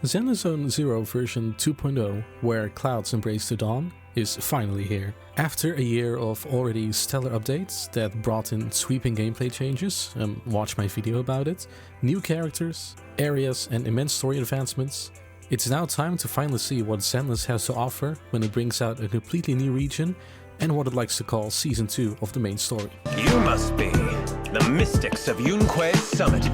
Zenless Zone Zero version 2.0, where clouds embrace the dawn, is finally here. After a year of already stellar updates that brought in sweeping gameplay changes, watch my video about it, new characters, areas and immense story advancements, it's now time to finally see what Zenless has to offer when it brings out a completely new region and what it likes to call Season 2 of the main story. You must be the mystics of Yunque's summit.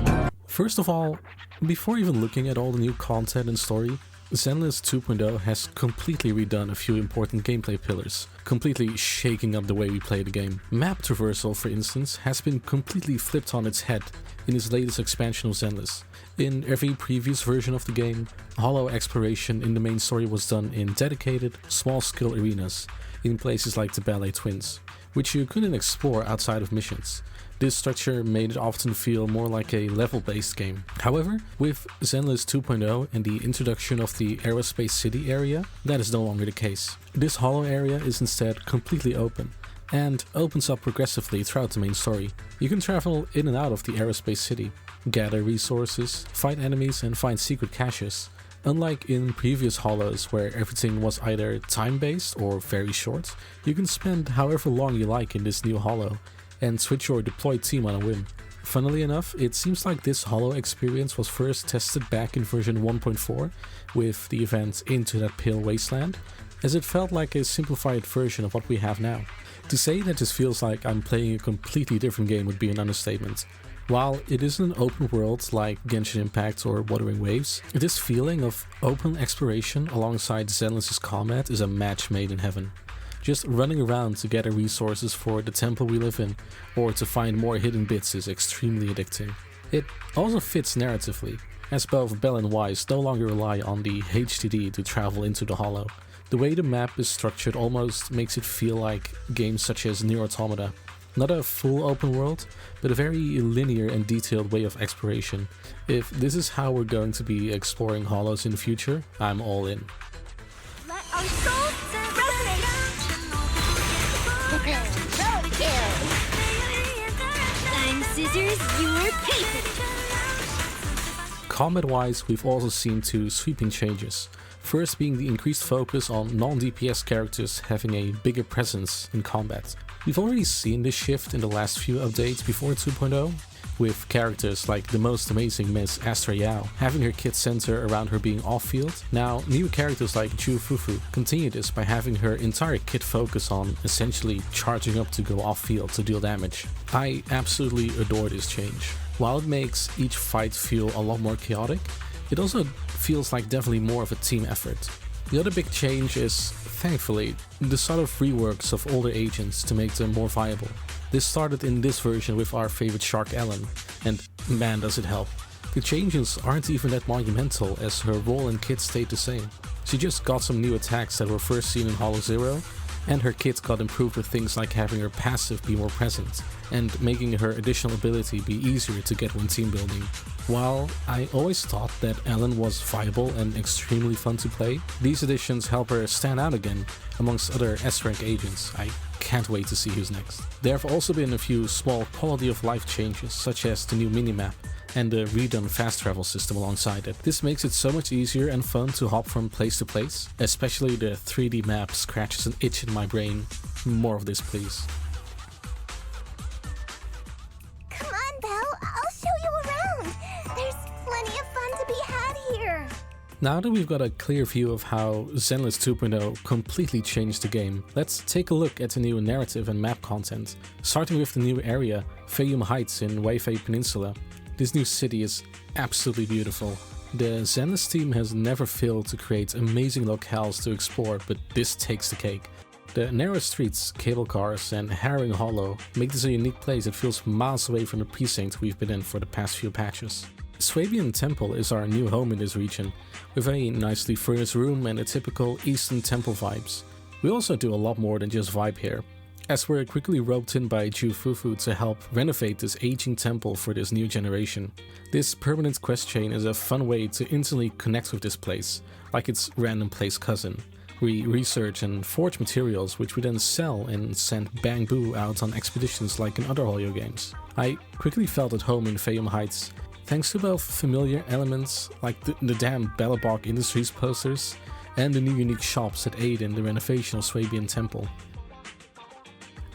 First of all, before even looking at all the new content and story, Zenless 2.0 has completely redone a few important gameplay pillars, completely shaking up the way we play the game. Map traversal, for instance, has been completely flipped on its head in its latest expansion of Zenless. In every previous version of the game, hollow exploration in the main story was done in dedicated, small-scale arenas, in places like the Ballet Twins, which you couldn't explore outside of missions. This structure made it often feel more like a level-based game. However, with Zenless 2.0 and the introduction of the Aerospace City area, that is no longer the case. This hollow area is instead completely open, and opens up progressively throughout the main story. You can travel in and out of the Aerospace City, gather resources, fight enemies and find secret caches. Unlike in previous hollows where everything was either time-based or very short, you can spend however long you like in this new hollow, and switch your deployed team on a whim. Funnily enough, it seems like this hollow experience was first tested back in version 1.4 with the event Into That Pale Wasteland, as it felt like a simplified version of what we have now. To say that this feels like I'm playing a completely different game would be an understatement. While it isn't an open world like Genshin Impact or Wuthering Waves, this feeling of open exploration alongside Zenless's combat is a match made in heaven. Just running around to gather resources for the temple we live in, or to find more hidden bits is extremely addicting. It also fits narratively, as both Bell and Weiss no longer rely on the HDD to travel into the hollow. The way the map is structured almost makes it feel like games such as Nier Automata. Not a full open world, but a very linear and detailed way of exploration. If this is how we're going to be exploring hollows in the future, I'm all in. Let our souls resonate! I'm Scissors, you're paper! Combat-wise, we've also seen two sweeping changes. First being the increased focus on non-DPS characters having a bigger presence in combat. We've already seen this shift in the last few updates before 2.0, with characters like the most amazing Miss Astra Yao having her kit center around her being off-field. Now, new characters like Ju Fufu continue this by having her entire kit focus on essentially charging up to go off-field to deal damage. I absolutely adore this change. While it makes each fight feel a lot more chaotic, it also feels like definitely more of a team effort. The other big change is, thankfully, the sort of reworks of older agents to make them more viable. This started in this version with our favorite shark Ellen, and man does it help. The changes aren't even that monumental as her role and kit stayed the same. She just got some new attacks that were first seen in Hollow Zero, and her kit got improved with things like having her passive be more present, and making her additional ability be easier to get when team building. While I always thought that Ellen was viable and extremely fun to play, these additions help her stand out again amongst other S-rank agents. I can't wait to see who's next. There have also been a few small quality of life changes, such as the new minimap and the redone fast travel system alongside it. This makes it so much easier and fun to hop from place to place, especially the 3D map scratches an itch in my brain. More of this, please. Come on, Belle, I'll show you around! There's plenty of fun to be had here! Now that we've got a clear view of how Zenless 2.0 completely changed the game, let's take a look at the new narrative and map content, starting with the new area, Fayum Heights in Weifei Peninsula. This new city is absolutely beautiful. The Zenless team has never failed to create amazing locales to explore, but this takes the cake. The narrow streets, cable cars and harrowing hollow make this a unique place that feels miles away from the precinct we've been in for the past few patches. Swabian Temple is our new home in this region, with a nicely furnished room and the typical Eastern temple vibes. We also do a lot more than just vibe here, as we're quickly roped in by Ju Fufu to help renovate this aging temple for this new generation. This permanent quest chain is a fun way to instantly connect with this place, like its random place cousin. We research and forge materials which we then sell and send Bang Boo out on expeditions like in other Hoyo games. I quickly felt at home in Fayum Heights, Thanks to both familiar elements like the damn Bellabog Industries posters and the new unique shops that aid in the renovation of Swabian Temple.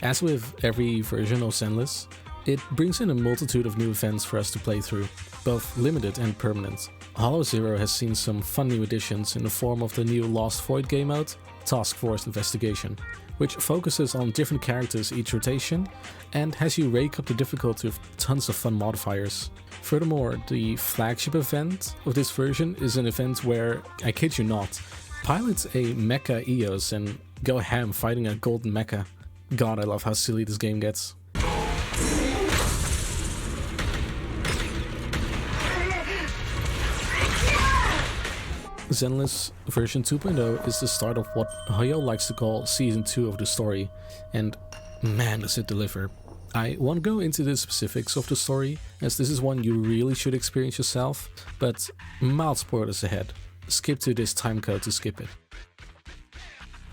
As with every version of Zenless, it brings in a multitude of new events for us to play through, both limited and permanent. Hollow Zero has seen some fun new additions in the form of the new Lost Void game mode, Task Force Investigation, which focuses on different characters each rotation and has you rake up the difficulty with tons of fun modifiers. Furthermore, the flagship event of this version is an event where, I kid you not, pilot a mecha Eos and go ham fighting a golden mecha. God, I love how silly this game gets. Zenless version 2.0 is the start of what Hoyo likes to call Season 2 of the story, and man does it deliver. I won't go into the specifics of the story, as this is one you really should experience yourself, but mild spoilers ahead. Skip to this timecode to skip it.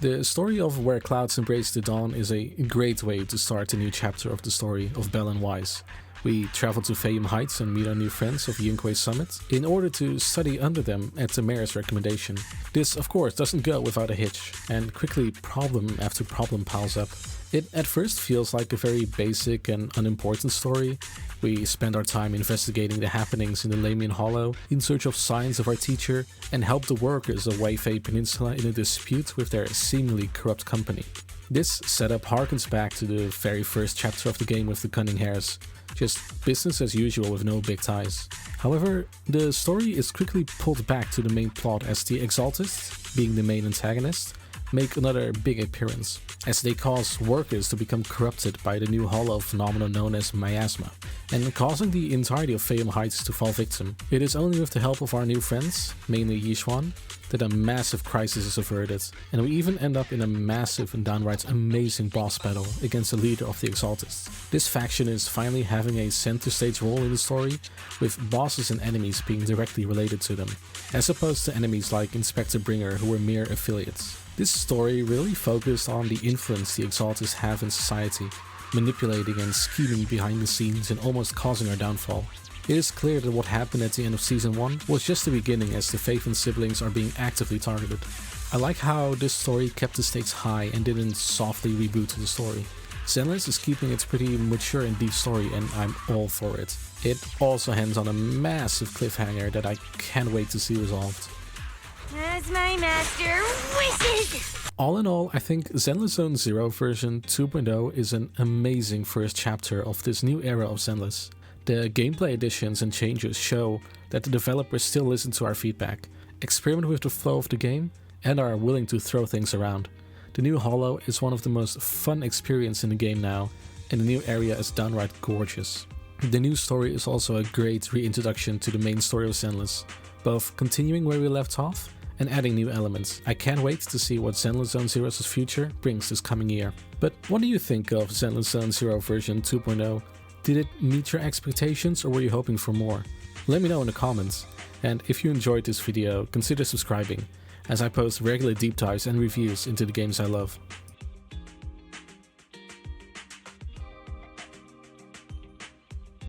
The story of Where Clouds Embrace the Dawn is a great way to start a new chapter of the story of Bell and Wise. We travel to Fayum Heights and meet our new friends of Yunquay Summit in order to study under them at the mayor's recommendation. This, of course, doesn't go without a hitch, and quickly problem after problem piles up. It at first feels like a very basic and unimportant story. We spend our time investigating the happenings in the Lamian Hollow in search of signs of our teacher and help the workers of Waifei Peninsula in a dispute with their seemingly corrupt company. This setup harkens back to the very first chapter of the game with the Cunning Hares. Just business as usual with no big ties. However, the story is quickly pulled back to the main plot as the Exaltists, being the main antagonist, make another big appearance, as they cause workers to become corrupted by the new hollow phenomenon known as miasma, and causing the entirety of Fayum Heights to fall victim. It is only with the help of our new friends, mainly Yishuan, that a massive crisis is averted, and we even end up in a massive and downright amazing boss battle against the leader of the Exaltists. This faction is finally having a center stage role in the story, with bosses and enemies being directly related to them, as opposed to enemies like Inspector Bringer who were mere affiliates. This story really focused on the influence the Exaltists have in society, manipulating and scheming behind the scenes and almost causing our downfall. It is clear that what happened at the end of Season 1 was just the beginning, as the Faith siblings are being actively targeted. I like how this story kept the stakes high and didn't softly reboot the story. Zenless is keeping its pretty mature and deep story, and I'm all for it. It also ends on a massive cliffhanger that I can't wait to see resolved. As my master wishes! All in all, I think Zenless Zone Zero version 2.0 is an amazing first chapter of this new era of Zenless. The gameplay additions and changes show that the developers still listen to our feedback, experiment with the flow of the game, and are willing to throw things around. The new Hollow is one of the most fun experiences in the game now, and the new area is downright gorgeous. The new story is also a great reintroduction to the main story of Zenless, both continuing where we left off and adding new elements. I can't wait to see what Zenless Zone Zero's future brings this coming year. But what do you think of Zenless Zone Zero version 2.0? Did it meet your expectations, or were you hoping for more? Let me know in the comments, and if you enjoyed this video, consider subscribing, as I post regular deep dives and reviews into the games I love.